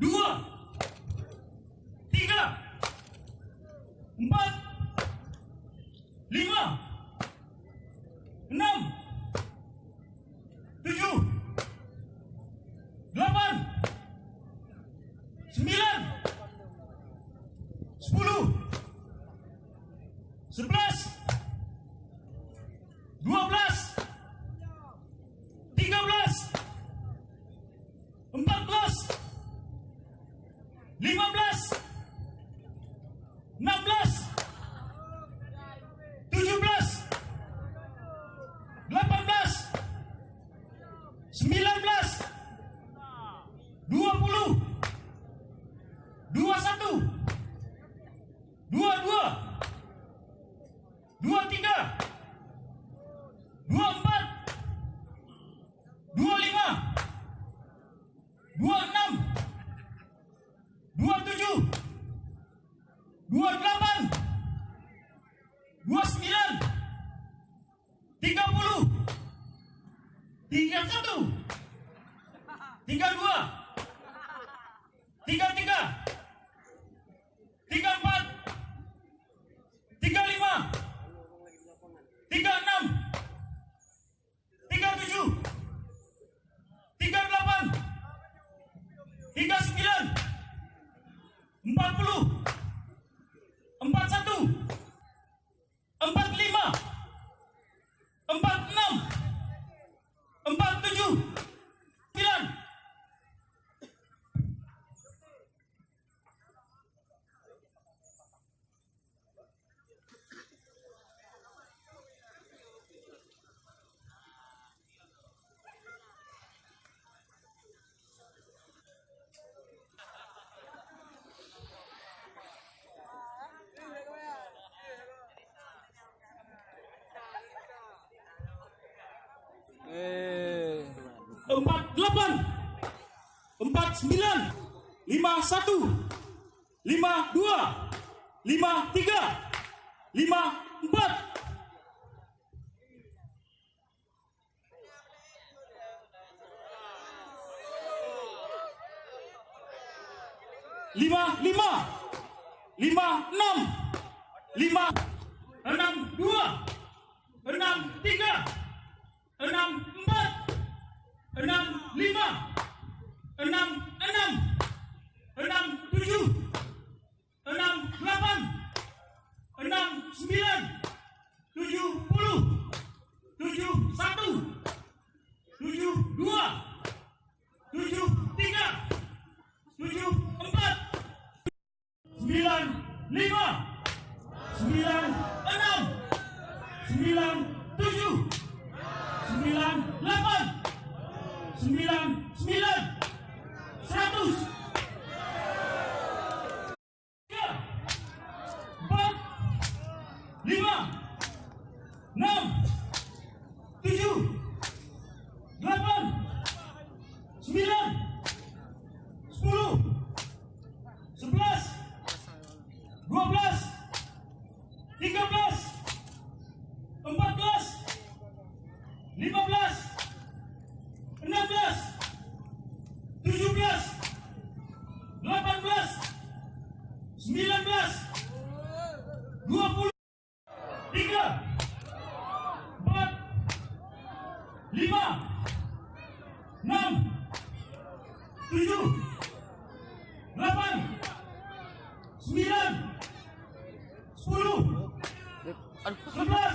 2, 3, 4, 5, 6, 7, 8, 9, 10, 11, 12, 13, 14, 15, 16, 17, 18, 19, 20, 21, 22, 23, 24, 25, 26, 27, 28, 29, 30, 31, 32, 33, 34, 35, 36, 37, 38, 39, 40, 41, 45, 46, 47, 9. Empat 8, 49, 51, 52, 53, 54, 55, 56, 5, 62, 63, 64, 65, 66, 67, 68, 69, 70, 71, 72, 73, 74, 95, 96, 97, 98, 99, 100, 4, 5, 6, 7, 8, 9, 10, 11, 12, 13, 14, 15, 16, 17, 18, 19, 20, 3, 4, 5, 6, 7, 8, 9, 10, 11,